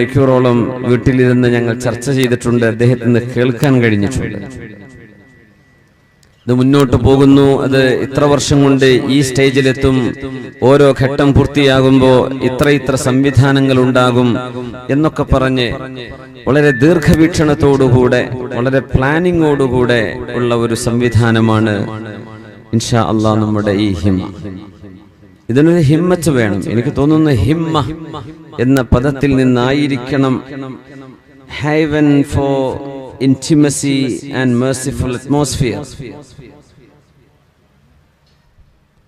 മണിക്കൂറോളം വീട്ടിലിരുന്ന് ഞങ്ങൾ ചർച്ച ചെയ്തിട്ടുണ്ട്. അദ്ദേഹത്തിന് കേൾക്കാൻ കഴിഞ്ഞിട്ടുണ്ട്. ഇത് മുന്നോട്ട് പോകുന്നു, അത് ഇത്ര വർഷം കൊണ്ട് ഈ സ്റ്റേജിലെത്തും, ഓരോ ഘട്ടം പൂർത്തിയാകുമ്പോൾ ഇത്ര സംവിധാനങ്ങൾ ഉണ്ടാകും എന്നൊക്കെ പറഞ്ഞ് വളരെ ദീർഘവീക്ഷണത്തോടുകൂടെ വളരെ പ്ലാനിങ്ങോടുകൂടെ ഉള്ള ഒരു സംവിധാനമാണ് ഇൻഷാ അല്ലാഹ് നമ്മുടെ ഈ ഹിമ്മ. ഇതിനൊരു ഹിമ്മത്ത് വേണം. എനിക്ക് തോന്നുന്നു ഹിമ്മ എന്ന പദത്തിൽ നിന്നായിരിക്കണം haven for intimacy and merciful atmosphere,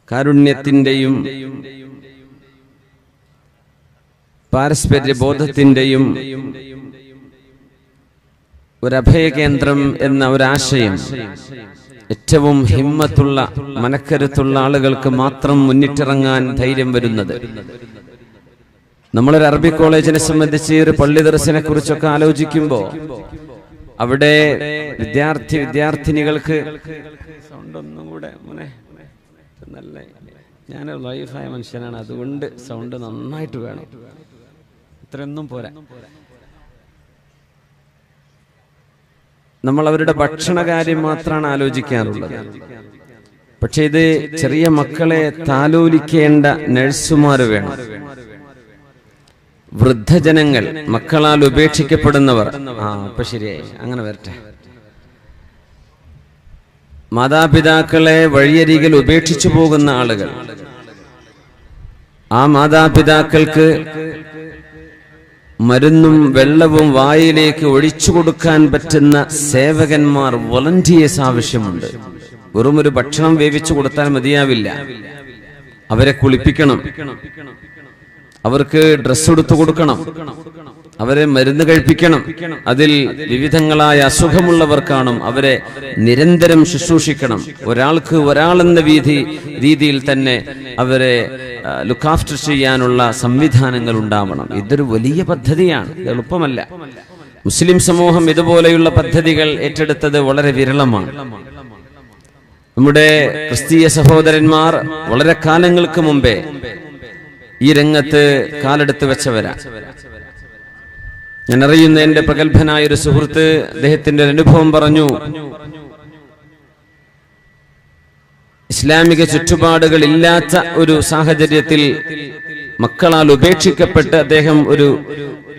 കാരുണ്യത്തിന്റെയും പാരസ്പര്യ ബോധത്തിന്റെയും ഒരു അഭയകേന്ദ്രം എന്ന ഒരാശയം ഏറ്റവും ഹിമ്മത്തുള്ള മനക്കരുത്തുള്ള ആളുകൾക്ക് മാത്രം മുന്നിട്ടിറങ്ങാൻ ധൈര്യം വരുന്നത്. നമ്മളൊരു അറബി കോളേജിനെ സംബന്ധിച്ച് ഒരു പള്ളി ദർസിനെ കുറിച്ചൊക്കെ ആലോചിക്കുമ്പോൾ അവിടെ വിദ്യാർത്ഥിനികൾക്ക് സൗണ്ട് ഒന്നും കൂടെ നല്ല, ഞാൻ ലൈഫായ മനുഷ്യനാണ്, അതുകൊണ്ട് സൗണ്ട് നന്നായിട്ട് വേണം, ഇത്രയൊന്നും പോരാ. നമ്മൾ അവരുടെ ഭക്ഷണകാര്യം മാത്രമാണ് ആലോചിക്കാറുള്ളത്. പക്ഷെ ഇത് ചെറിയ മക്കളെ താലോലിക്കേണ്ട നഴ്സുമാർ വേണം, വൃദ്ധജനങ്ങൾ, മക്കളാൽ ഉപേക്ഷിക്കപ്പെടുന്നവർ. അപ്പൊ ശരിയായി, അങ്ങനെ വരട്ടെ. മാതാപിതാക്കളെ വഴിയരികിൽ ഉപേക്ഷിച്ചു പോകുന്ന ആളുകൾ, ആ മാതാപിതാക്കൾക്ക് മരുന്നും വെള്ളവും വായിലേക്ക് ഒഴിച്ചു കൊടുക്കാൻ പറ്റുന്ന സേവകന്മാർ, വോളണ്ടിയേഴ്സ് ആവശ്യമുണ്ട്. വെറും ഒരു ഭക്ഷണം വേവിച്ചു കൊടുത്താൽ മതിയാവില്ല. അവരെ കുളിപ്പിക്കണം, അവർക്ക് ഡ്രസ്സ് എടുത്തു കൊടുക്കണം, അവരെ മരുന്ന് കഴിപ്പിക്കണം. അതിൽ വിവിധങ്ങളായ അസുഖമുള്ളവർ കാണും, അവരെ നിരന്തരം ശുശ്രൂഷിക്കണം. ഒരാൾക്ക് ഒരാളെന്ന രീതിയിൽ തന്നെ അവരെ ലുക്ക് ആഫ്റ്റർ ചെയ്യാനുള്ള സംവിധാനങ്ങൾ ഉണ്ടാവണം. ഇതൊരു വലിയ പദ്ധതിയാണ്, എളുപ്പമല്ല. മുസ്ലിം സമൂഹം ഇതുപോലെയുള്ള പദ്ധതികൾ ഏറ്റെടുത്തത് വളരെ വിരളമാണ്. നമ്മുടെ ക്രിസ്തീയ സഹോദരന്മാർ വളരെ കാലങ്ങൾക്ക് മുമ്പേ ഈ രംഗത്ത് കാലെടുത്ത് വെച്ചവരാ. ഞാൻ അറിയുന്ന എന്റെ പ്രഗത്ഭനായ ഒരു സുഹൃത്ത് അദ്ദേഹത്തിന്റെ അനുഭവം പറഞ്ഞു. ഇസ്ലാമിക ചുറ്റുപാടുകൾ ഇല്ലാത്ത ഒരു സാഹചര്യത്തിൽ മക്കളാൽ ഉപേക്ഷിക്കപ്പെട്ട് അദ്ദേഹം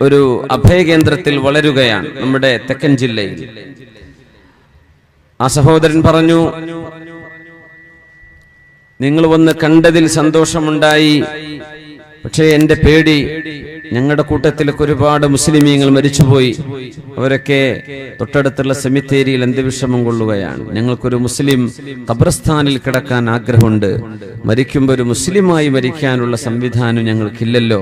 ഒരു അഭയകേന്ദ്രത്തിൽ വളരുകയാണ് നമ്മുടെ തെക്കൻ ജില്ലയിൽ. ആ സഹോദരൻ പറഞ്ഞു, നിങ്ങൾ വന്ന് കണ്ടതിൽ സന്തോഷമുണ്ടായി, പക്ഷേ എന്റെ പേടി, ഞങ്ങളുടെ കൂട്ടത്തിലൊക്കെ ഒരുപാട് മുസ്ലിമീങ്ങൾ മരിച്ചുപോയി, അവരൊക്കെ തൊട്ടടുത്തുള്ള സെമിത്തേരിയിൽ അന്ത്യവിഷമം കൊള്ളുകയാണ്. ഞങ്ങൾക്കൊരു മുസ്ലിം ഖബർസ്ഥാനിൽ കിടക്കാൻ ആഗ്രഹമുണ്ട്, മരിക്കുമ്പോൾ ഒരു മുസ്ലിമായി മരിക്കാനുള്ള സംവിധാനം ഞങ്ങൾക്കില്ലല്ലോ.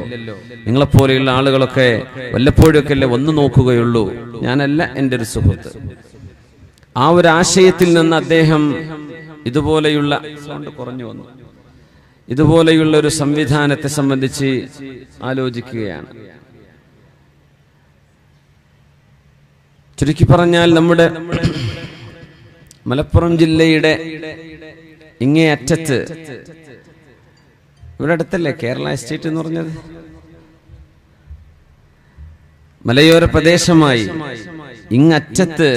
നിങ്ങളെപ്പോലെയുള്ള ആളുകളൊക്കെ വല്ലപ്പോഴൊക്കെ അല്ലേ വന്നു നോക്കുകയുള്ളൂ. ഞാനല്ല, എൻ്റെ ഒരു സുഹൃത്ത്. ആ ഒരു ആശയത്തിൽ നിന്ന് അദ്ദേഹം ഇതുപോലെയുള്ള സൗണ്ട് കുറഞ്ഞു വന്നു, ഇതുപോലെയുള്ള ഒരു സംവിധാനത്തെ സംബന്ധിച്ച് ആലോചിക്കുകയാണ്. ചുരുക്കി പറഞ്ഞാൽ നമ്മുടെ മലപ്പുറം ജില്ലയുടെ ഇങ്ങേ അറ്റത്ത്, ഇവിടെ അടുത്തല്ലേ കേരള എസ്റ്റേറ്റ് എന്ന് പറഞ്ഞത്, മലയോര പ്രദേശമായി ഇങ്ങറ്റത്ത്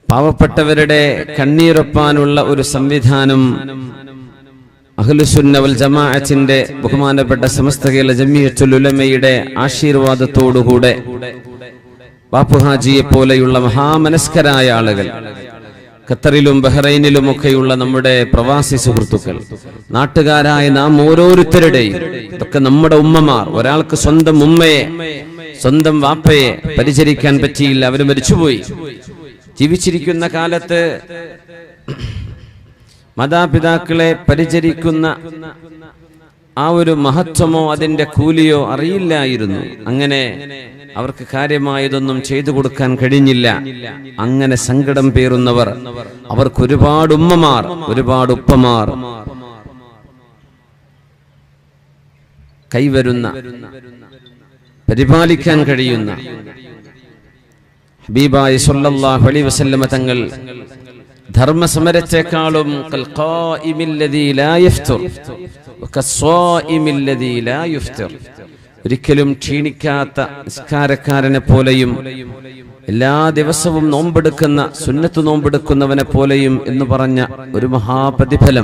പാവപ്പെട്ടവരുടെ കണ്ണീരൊപ്പാനുള്ള ഒരു സംവിധാനം അഹ്ലുസുന്ന വൽ ജമാഅത്തിന്റെ ബഹുമാനപ്പെട്ട സമസ്ത കേരള ജമിയത്തുൽ ഉലമയുടെ ആശീർവാദത്തോടുകൂടെ ബാപ്പുഹാജിയെ പോലെയുള്ള മഹാമനസ്കരായ ആളുകൾ, ഖത്തറിലും ബഹ്റൈനിലുമൊക്കെയുള്ള നമ്മുടെ പ്രവാസി സുഹൃത്തുക്കൾ, നാട്ടുകാരായ നാം ഓരോരുത്തരുടെയും, ഇതൊക്കെ നമ്മുടെ ഉമ്മമാർ. ഒരാൾക്ക് സ്വന്തം ഉമ്മയെ, സ്വന്തം വാപ്പയെ പരിചരിക്കാൻ പറ്റിയില്ല, അവർ മരിച്ചുപോയി. ജീവിച്ചിരിക്കുന്ന കാലത്ത് മാതാപിതാക്കളെ പരിചരിക്കുന്ന ആ ഒരു മഹത്വമോ അതിന്റെ കൂലിയോ അറിയില്ലായിരുന്നു. അങ്ങനെ അവർക്ക് കാര്യമായതൊന്നും ചെയ്തു കൊടുക്കാൻ കഴിഞ്ഞില്ല. അങ്ങനെ സങ്കടം പേറുന്നവർ, അവർക്ക് ഒരുപാട് ഉമ്മമാർ, ഒരുപാട് ഉപ്പമാർ കൈവരുന്ന, പരിപാലിക്കാൻ കഴിയുന്ന ഹബീബായ സ്വല്ലല്ലാഹു അലൈഹി വസല്ലമ തങ്ങൾ ധർമ്മസമരത്തെക്കാളും ഒരിക്കലും ക്ഷീണിക്കാത്ത നിസ്കാരക്കാരനെ പോലെയും എല്ലാ ദിവസവും നോമ്പെടുക്കുന്ന സുന്നത്ത് നോമ്പെടുക്കുന്നവനെ പോലെയും എന്ന് പറഞ്ഞ ഒരു മഹാപ്രതിഫലം